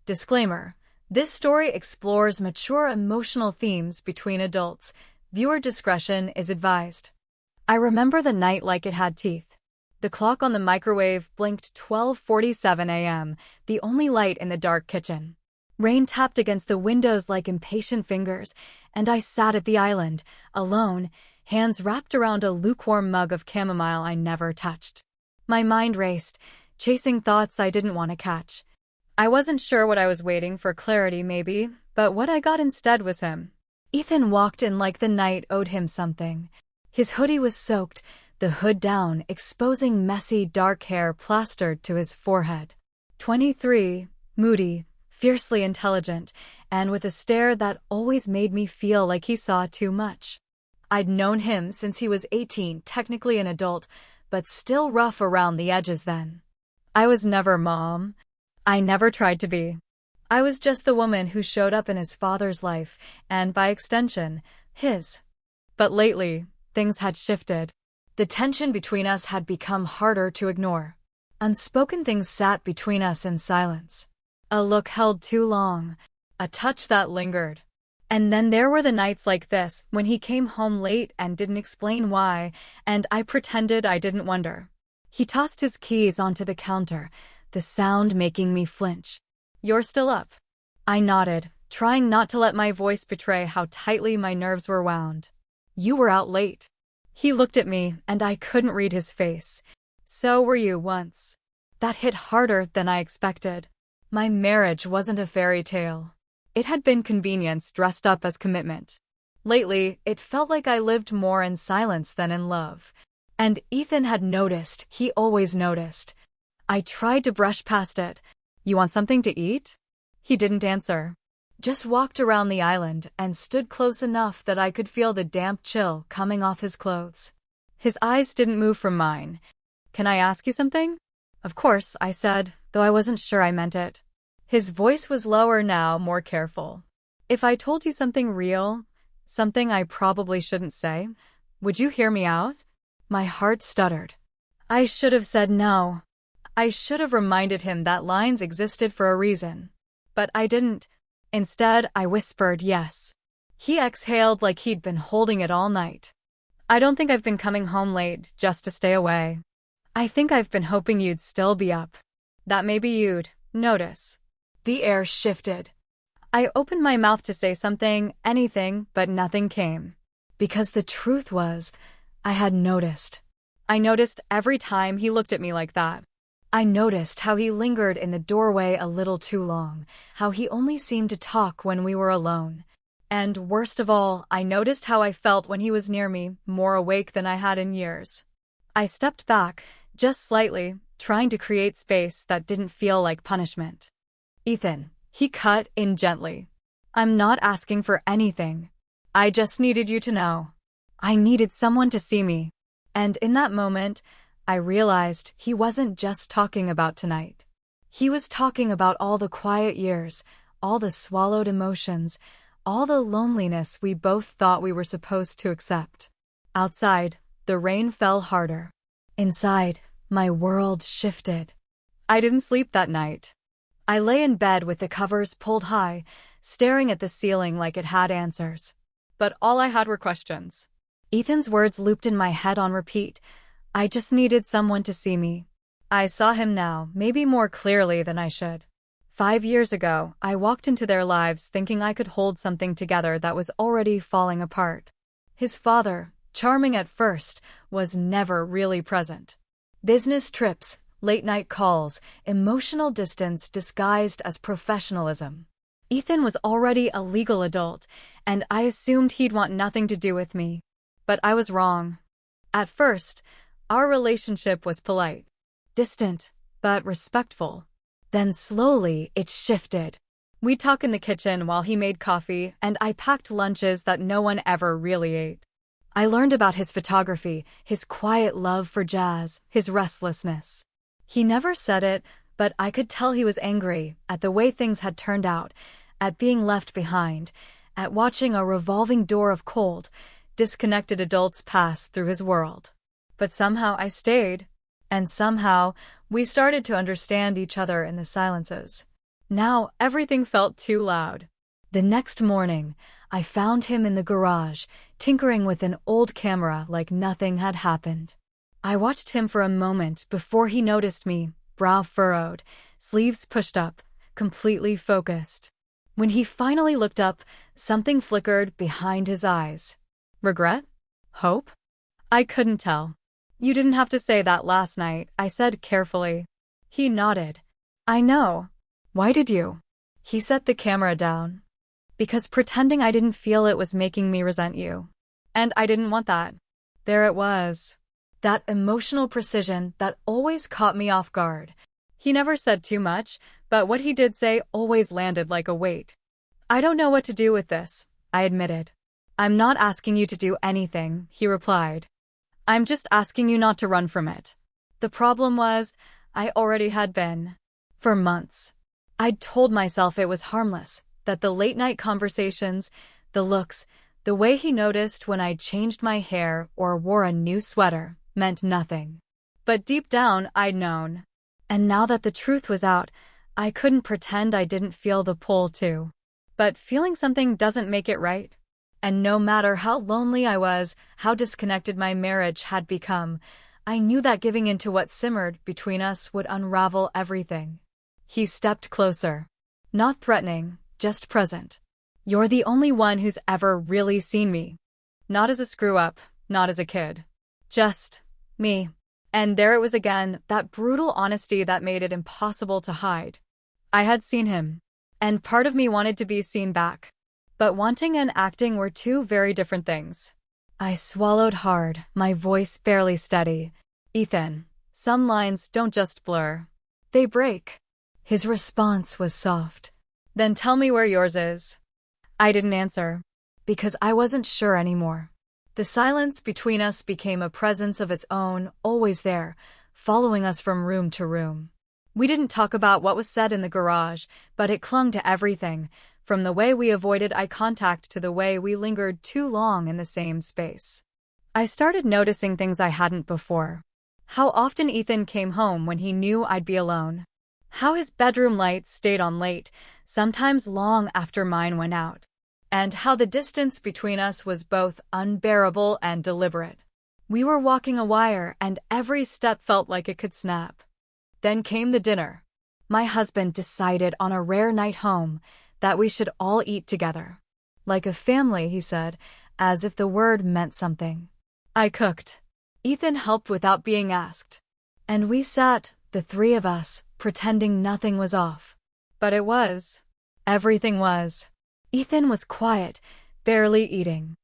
Disclaimer: this story explores mature emotional themes between adults. Viewer discretion is advised. I remember the night like it had teeth. The clock on the microwave blinked 12:47 a.m., the only light in the dark kitchen. Rain tapped against the windows like impatient fingers, and I sat at the island, alone, hands wrapped around a lukewarm mug of chamomile I never touched. My mind raced, chasing thoughts I didn't want to catch. I wasn't sure what I was waiting for, clarity maybe, but what I got instead was him. Ethan walked in like the night owed him something. His hoodie was soaked, the hood down, exposing messy, dark hair plastered to his forehead. 23, moody, fiercely intelligent, and with a stare that always made me feel like he saw too much. I'd known him since he was 18, technically an adult, but still rough around the edges then. I was never mom. I never tried to be. I was just the woman who showed up in his father's life, and by extension, his. But lately, things had shifted. The tension between us had become harder to ignore. Unspoken things sat between us in silence. A look held too long, a touch that lingered. And then there were the nights like this, when he came home late and didn't explain why, and I pretended I didn't wonder. He tossed his keys onto the counter, the sound making me flinch. "You're still up?" I nodded, trying not to let my voice betray how tightly my nerves were wound. "You were out late." He looked at me, and I couldn't read his face. "So were you once." That hit harder than I expected. My marriage wasn't a fairy tale. It had been convenience dressed up as commitment. Lately, it felt like I lived more in silence than in love. And Ethan had noticed, he always noticed. I tried to brush past it. "You want something to eat?" He didn't answer. Just walked around the island and stood close enough that I could feel the damp chill coming off his clothes. His eyes didn't move from mine. "Can I ask you something?" "Of course," I said, though I wasn't sure I meant it. His voice was lower now, more careful. "If I told you something real, something I probably shouldn't say, would you hear me out?" My heart stuttered. I should have said no. I should have reminded him that lines existed for a reason. But I didn't. Instead, I whispered yes. He exhaled like he'd been holding it all night. "I don't think I've been coming home late just to stay away. I think I've been hoping you'd still be up. That maybe you'd notice." The air shifted. I opened my mouth to say something, anything, but nothing came. Because the truth was, I had noticed. I noticed every time he looked at me like that. I noticed how he lingered in the doorway a little too long, how he only seemed to talk when we were alone. And worst of all, I noticed how I felt when he was near me, more awake than I had in years. I stepped back, just slightly, trying to create space that didn't feel like punishment. "Ethan," he cut in gently. "I'm not asking for anything. I just needed you to know. I needed someone to see me." And in that moment, I realized he wasn't just talking about tonight. He was talking about all the quiet years, all the swallowed emotions, all the loneliness we both thought we were supposed to accept. Outside, the rain fell harder. Inside, my world shifted. I didn't sleep that night. I lay in bed with the covers pulled high, staring at the ceiling like it had answers. But all I had were questions. Ethan's words looped in my head on repeat. I just needed someone to see me. I saw him now, maybe more clearly than I should. 5 years ago, I walked into their lives thinking I could hold something together that was already falling apart. His father, charming at first, was never really present. Business trips, late-night calls, emotional distance disguised as professionalism. Ethan was already a legal adult, and I assumed he'd want nothing to do with me. But I was wrong. At first, our relationship was polite, distant, but respectful. Then slowly, it shifted. We'd talk in the kitchen while he made coffee, and I packed lunches that no one ever really ate. I learned about his photography, his quiet love for jazz, his restlessness. He never said it, but I could tell he was angry at the way things had turned out, at being left behind, at watching a revolving door of cold, disconnected adults pass through his world. But somehow I stayed, and somehow we started to understand each other in the silences. Now everything felt too loud. The next morning, I found him in the garage, tinkering with an old camera like nothing had happened. I watched him for a moment before he noticed me, brow furrowed, sleeves pushed up, completely focused. When he finally looked up, something flickered behind his eyes. Regret? Hope? I couldn't tell. You didn't have to say that last night, I said carefully. He nodded. I know. Why did you? He set the camera down. Because pretending I didn't feel it was making me resent you. And I didn't want that. There it was. That emotional precision that always caught me off guard. He never said too much, but what he did say always landed like a weight. I don't know what to do with this, I admitted. I'm not asking you to do anything, he replied. I'm just asking you not to run from it. The problem was, I already had been. For months. I'd told myself it was harmless, that the late-night conversations, the looks, the way he noticed when I changed my hair or wore a new sweater, meant nothing. But deep down, I'd known. And now that the truth was out, I couldn't pretend I didn't feel the pull too. But feeling something doesn't make it right. And no matter how lonely I was, how disconnected my marriage had become, I knew that giving in to what simmered between us would unravel everything. He stepped closer. Not threatening, just present. You're the only one who's ever really seen me. Not as a screw-up, not as a kid. Just me. And there it was again, that brutal honesty that made it impossible to hide. I had seen him. And part of me wanted to be seen back. But wanting and acting were two very different things. I swallowed hard, my voice barely steady. Ethan, some lines don't just blur. They break. His response was soft. Then tell me where yours is. I didn't answer. Because I wasn't sure anymore. The silence between us became a presence of its own, always there, following us from room to room. We didn't talk about what was said in the garage, but it clung to everything, from the way we avoided eye contact to the way we lingered too long in the same space. I started noticing things I hadn't before. How often Ethan came home when he knew I'd be alone. How his bedroom lights stayed on late, sometimes long after mine went out. And how the distance between us was both unbearable and deliberate. We were walking a wire, and every step felt like it could snap. Then came the dinner. My husband decided on a rare night home that we should all eat together. Like a family, he said, as if the word meant something. I cooked. Ethan helped without being asked. And we sat, the three of us, pretending nothing was off. But it was. Everything was. Ethan was quiet, barely eating.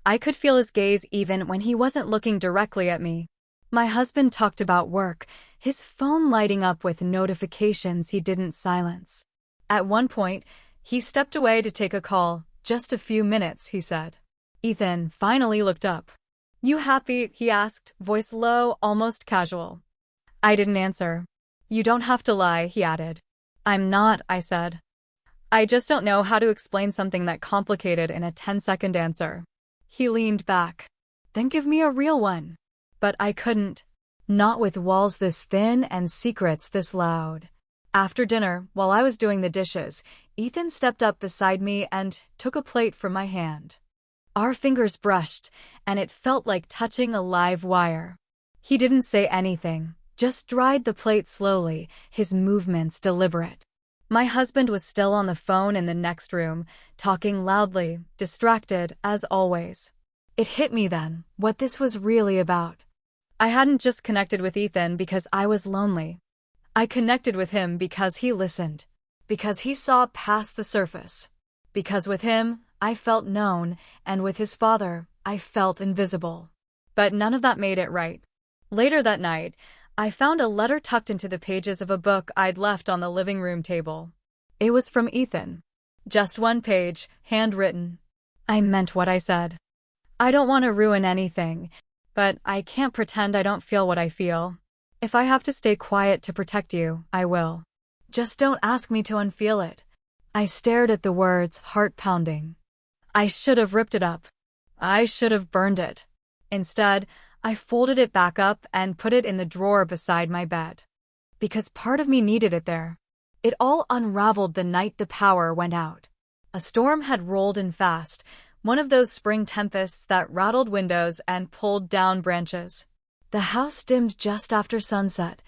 I could feel his gaze even when he wasn't looking directly at me. My husband talked about work, his phone lighting up with notifications he didn't silence. At one point, he stepped away to take a call. Just a few minutes, he said. Ethan finally looked up. You happy? He asked, voice low, almost casual. I didn't answer. You don't have to lie, he added. I'm not, I said. I just don't know how to explain something that complicated in a 10-second answer. He leaned back. Then give me a real one. But I couldn't. Not with walls this thin and secrets this loud. After dinner, while I was doing the dishes, Ethan stepped up beside me and took a plate from my hand. Our fingers brushed, and it felt like touching a live wire. He didn't say anything, just dried the plate slowly, his movements deliberate. My husband was still on the phone in the next room, talking loudly, distracted, as always. It hit me then, what this was really about. I hadn't just connected with Ethan because I was lonely. I connected with him because he listened. Because he saw past the surface. Because with him, I felt known, and with his father, I felt invisible. But none of that made it right. Later that night, I found a letter tucked into the pages of a book I'd left on the living room table. It was from Ethan. Just one page, handwritten. I meant what I said. I don't want to ruin anything, but I can't pretend I don't feel what I feel. If I have to stay quiet to protect you, I will. Just don't ask me to unfeel it. I stared at the words, heart pounding. I should have ripped it up. I should have burned it. Instead, I folded it back up and put it in the drawer beside my bed. Because part of me needed it there. It all unraveled the night the power went out. A storm had rolled in fast, one of those spring tempests that rattled windows and pulled down branches. The house dimmed just after sunset,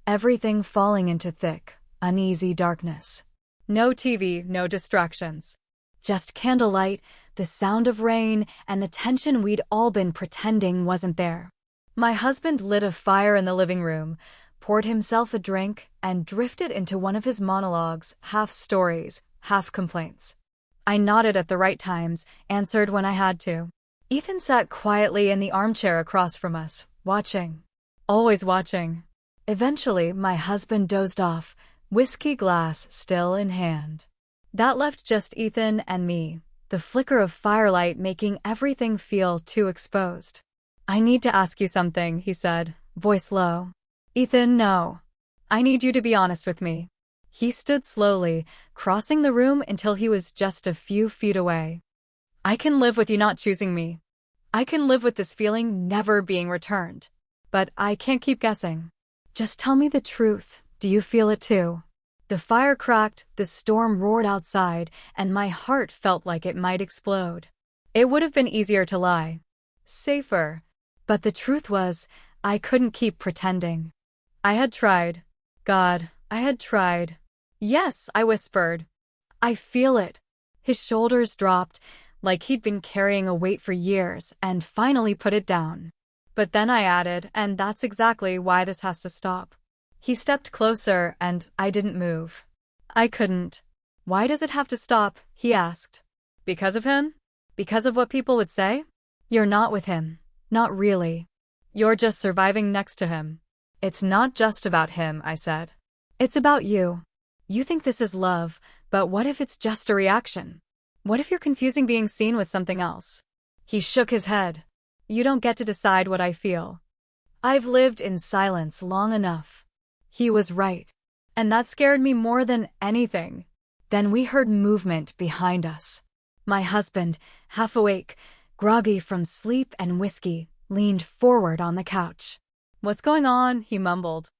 everything falling into thick, uneasy darkness. No TV, no distractions. Just candlelight, the sound of rain, and the tension we'd all been pretending wasn't there. My husband lit a fire in the living room, poured himself a drink, and drifted into one of his monologues, half stories, half complaints. I nodded at the right times, answered when I had to. Ethan sat quietly in the armchair across from us, watching. Always watching. Eventually, my husband dozed off, whiskey glass still in hand. That left just Ethan and me, the flicker of firelight making everything feel too exposed. "I need to ask you something," he said, voice low. "Ethan, no. I need you to be honest with me." He stood slowly, crossing the room until he was just a few feet away. "I can live with you not choosing me. I can live with this feeling never being returned. But I can't keep guessing. Just tell me the truth. Do you feel it too?" The fire cracked, the storm roared outside, and my heart felt like it might explode. It would have been easier to lie. Safer. But the truth was, I couldn't keep pretending. I had tried. God, I had tried. "Yes," I whispered. "I feel it." His shoulders dropped, like he'd been carrying a weight for years, and finally put it down. But then I added, "And that's exactly why this has to stop." He stepped closer, and I didn't move. I couldn't. "Why does it have to stop?" he asked. "Because of him? Because of what people would say?" "You're not with him. Not really. You're just surviving next to him." "It's not just about him," I said. "It's about you. You think this is love, but what if it's just a reaction? What if you're confusing being seen with something else?" He shook his head. "You don't get to decide what I feel. I've lived in silence long enough." He was right. And that scared me more than anything. Then we heard movement behind us. My husband, half awake, groggy from sleep and whiskey, leaned forward on the couch. "What's going on?" he mumbled.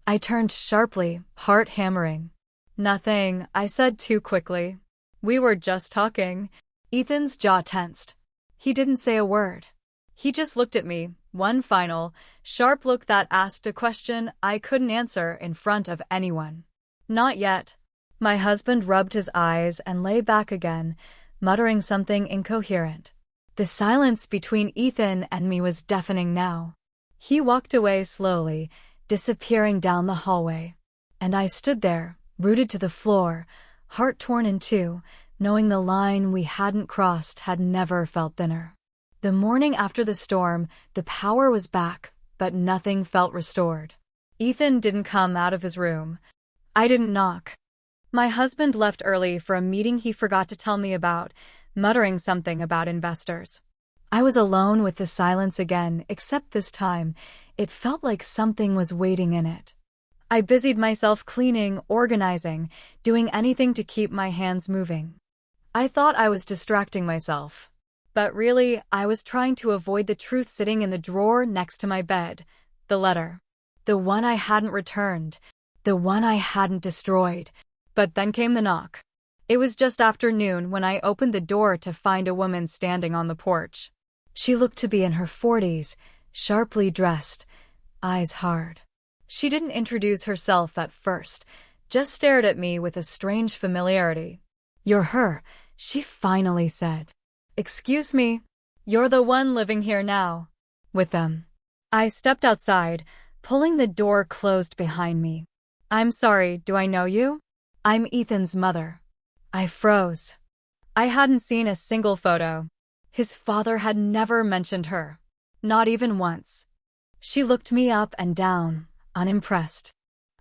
I turned sharply, heart hammering. "Nothing," I said too quickly. "We were just talking." Ethan's jaw tensed. He didn't say a word. He just looked at me, one final, sharp look that asked a question I couldn't answer in front of anyone. "Not yet." My husband rubbed his eyes and lay back again, muttering something incoherent. The silence between Ethan and me was deafening now. He walked away slowly, disappearing down the hallway. And I stood there, rooted to the floor, heart torn in two, knowing the line we hadn't crossed had never felt thinner. The morning after the storm, the power was back, but nothing felt restored. Ethan didn't come out of his room. I didn't knock. My husband left early for a meeting he forgot to tell me about, muttering something about investors. I was alone with the silence again, except this time, it felt like something was waiting in it. I busied myself cleaning, organizing, doing anything to keep my hands moving. I thought I was distracting myself. But really, I was trying to avoid the truth sitting in the drawer next to my bed. The letter. The one I hadn't returned. The one I hadn't destroyed. But then came the knock. It was just after noon when I opened the door to find a woman standing on the porch. She looked to be in her 40s, sharply dressed, eyes hard. She didn't introduce herself at first, just stared at me with a strange familiarity. "You're her," she finally said. "Excuse me, you're the one living here now." "With them." I stepped outside, pulling the door closed behind me. "I'm sorry, do I know you?" "I'm Ethan's mother." I froze. I hadn't seen a single photo. His father had never mentioned her. Not even once. She looked me up and down, unimpressed.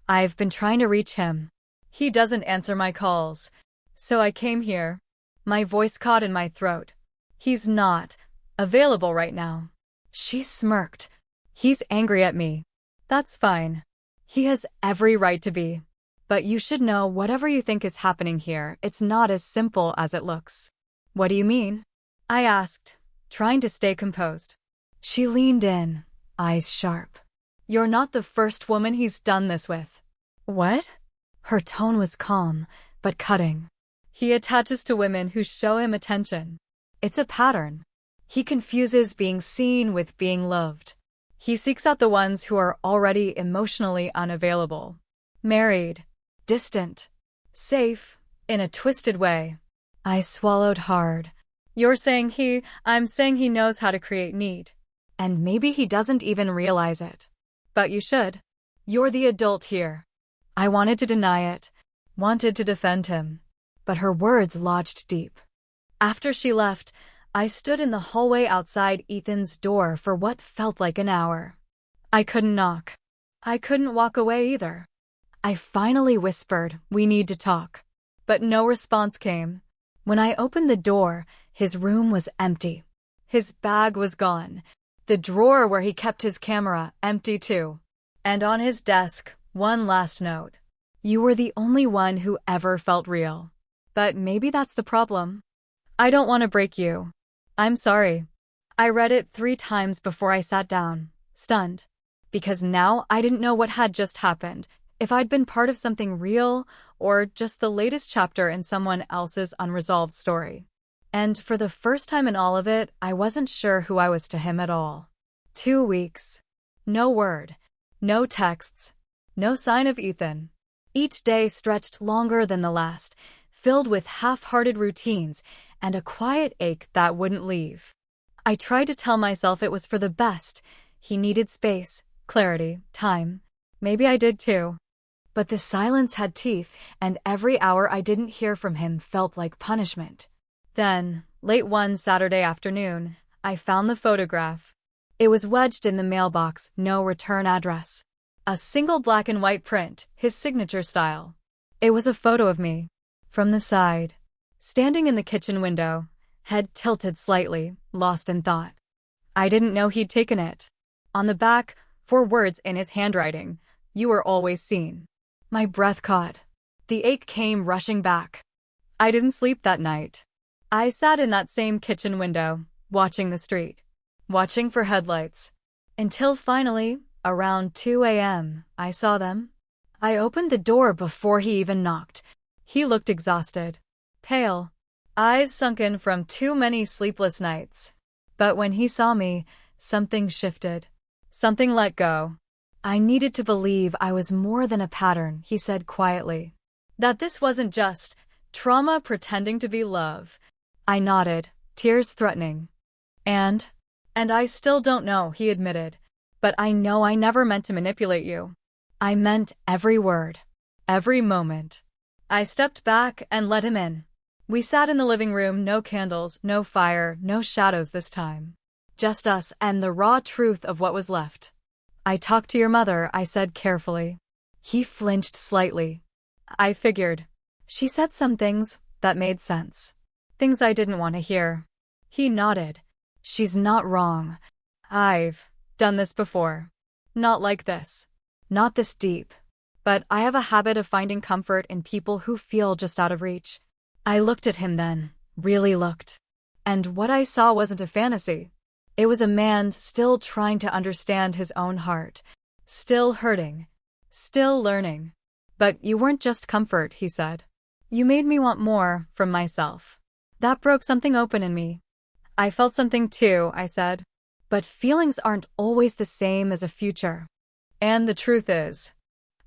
"I've been trying to reach him. He doesn't answer my calls. So I came here." My voice caught in my throat. "He's not available right now." She smirked. "He's angry at me." "That's fine. He has every right to be. But you should know whatever you think is happening here, it's not as simple as it looks." "What do you mean?" I asked, trying to stay composed. She leaned in, eyes sharp. "You're not the first woman he's done this with." "What?" Her tone was calm, but cutting. He attaches to women who show him attention. It's a pattern. He confuses being seen with being loved. He seeks out the ones who are already emotionally unavailable. Married. Distant. Safe. In a twisted way. I swallowed hard. I'm saying he knows how to create need. And maybe he doesn't even realize it. But you should. You're the adult here. I wanted to deny it. Wanted to defend him. But her words lodged deep. After she left, I stood in the hallway outside Ethan's door for what felt like an hour. I couldn't knock. I couldn't walk away either. I finally whispered, "We need to talk." But no response came. When I opened the door, his room was empty. His bag was gone. The drawer where he kept his camera, empty too. And on his desk, one last note. "You were the only one who ever felt real." But maybe that's the problem. I don't want to break you. I'm sorry. I read it 3 times before I sat down, stunned. Because now I didn't know what had just happened, if I'd been part of something real or just the latest chapter in someone else's unresolved story. And for the first time in all of it, I wasn't sure who I was to him at all. 2 weeks. No word. No texts. No sign of Ethan. Each day stretched longer than the last, filled with half-hearted routines and a quiet ache that wouldn't leave. I tried to tell myself it was for the best. He needed space, clarity, time. Maybe I did too. But the silence had teeth, and every hour I didn't hear from him felt like punishment. Then, late one Saturday afternoon, I found the photograph. It was wedged in the mailbox, no return address. A single black and white print, his signature style. It was a photo of me. From the side. Standing in the kitchen window, head tilted slightly, lost in thought. I didn't know he'd taken it. On the back, 4 words in his handwriting. "You were always seen." My breath caught. The ache came rushing back. I didn't sleep that night. I sat in that same kitchen window, watching the street. Watching for headlights. Until finally, around 2 a.m., I saw them. I opened the door before he even knocked. He looked exhausted. Pale. Eyes sunken from too many sleepless nights. But when he saw me, something shifted. Something let go. "I needed to believe I was more than a pattern," he said quietly. That this wasn't just trauma pretending to be love. I nodded, tears threatening. And I still don't know," he admitted. "But I know I never meant to manipulate you. I meant every word. Every moment." I stepped back and let him in. We sat in the living room, no candles, no fire, no shadows this time. Just us and the raw truth of what was left. "I talked to your mother," I said carefully. He flinched slightly. I figured. She said some things that made sense. Things I didn't want to hear. He nodded. "She's not wrong. I've done this before. Not like this. Not this deep. But I have a habit of finding comfort in people who feel just out of reach." I looked at him then, really looked. And what I saw wasn't a fantasy. It was a man still trying to understand his own heart. Still hurting. Still learning. "But you weren't just comfort," he said. "You made me want more from myself." That broke something open in me. "I felt something too," I said. "But feelings aren't always the same as a future. And the truth is,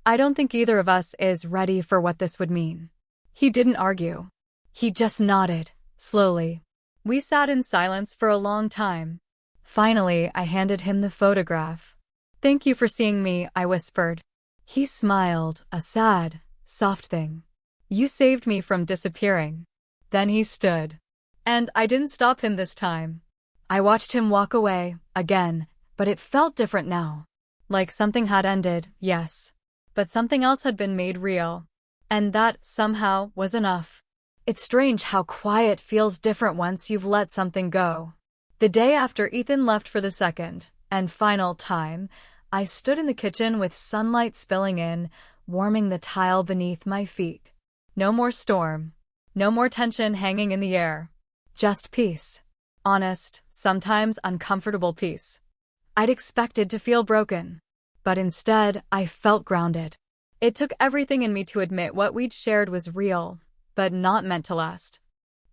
I don't think either of us is ready for what this would mean." He didn't argue. He just nodded, slowly. We sat in silence for a long time. Finally, I handed him the photograph. "Thank you for seeing me," I whispered. He smiled, a sad, soft thing. "You saved me from disappearing." Then he stood. And I didn't stop him this time. I watched him walk away, again, but it felt different now. Like something had ended, yes. But something else had been made real. And that, somehow, was enough. It's strange how quiet feels different once you've let something go. The day after Ethan left for the second, and final time, I stood in the kitchen with sunlight spilling in, warming the tile beneath my feet. No more storm. No more tension hanging in the air. Just peace. Honest, sometimes uncomfortable peace. I'd expected to feel broken. But instead, I felt grounded. It took everything in me to admit what we'd shared was real, but not meant to last.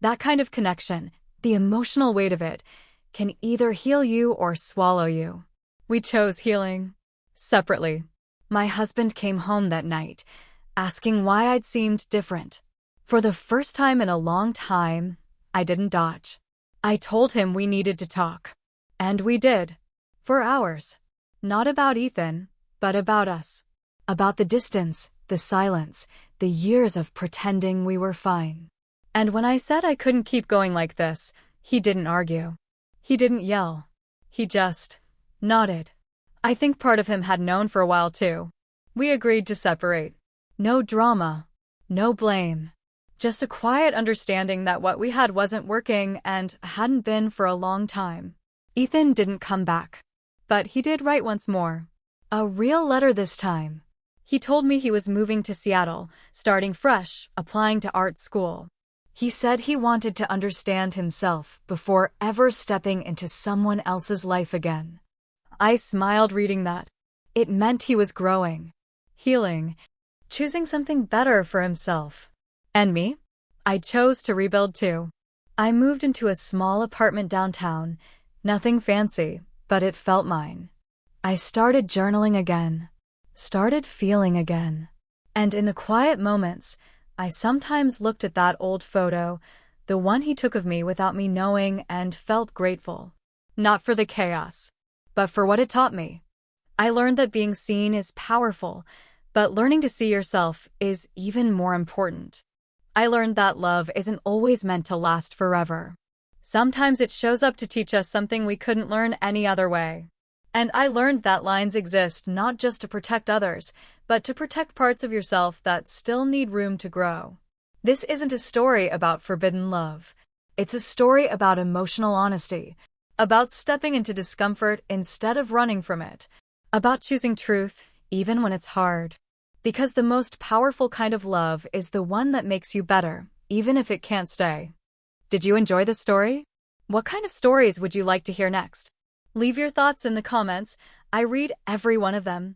That kind of connection, the emotional weight of it, can either heal you or swallow you. We chose healing. Separately. My husband came home that night, asking why I'd seemed different. For the first time in a long time, I didn't dodge. I told him we needed to talk. And we did. For hours. Not about Ethan, but about us. About the distance, the silence, the years of pretending we were fine. And when I said I couldn't keep going like this, he didn't argue. He didn't yell. He just nodded. I think part of him had known for a while too. We agreed to separate. No drama. No blame. Just a quiet understanding that what we had wasn't working and hadn't been for a long time. Ethan didn't come back. But he did write once more. A real letter this time. He told me he was moving to Seattle, starting fresh, applying to art school. He said he wanted to understand himself before ever stepping into someone else's life again. I smiled reading that. It meant he was growing, healing, choosing something better for himself. And me? I chose to rebuild too. I moved into a small apartment downtown, nothing fancy, but it felt mine. I started journaling again, started feeling again. And in the quiet moments, I sometimes looked at that old photo, the one he took of me without me knowing, and felt grateful. Not for the chaos, but for what it taught me. I learned that being seen is powerful, but learning to see yourself is even more important. I learned that love isn't always meant to last forever. Sometimes it shows up to teach us something we couldn't learn any other way. And I learned that lines exist not just to protect others, but to protect parts of yourself that still need room to grow. This isn't a story about forbidden love. It's a story about emotional honesty, about stepping into discomfort instead of running from it, about choosing truth even when it's hard. Because the most powerful kind of love is the one that makes you better, even if it can't stay. Did you enjoy the story? What kind of stories would you like to hear next? Leave your thoughts in the comments. I read every one of them.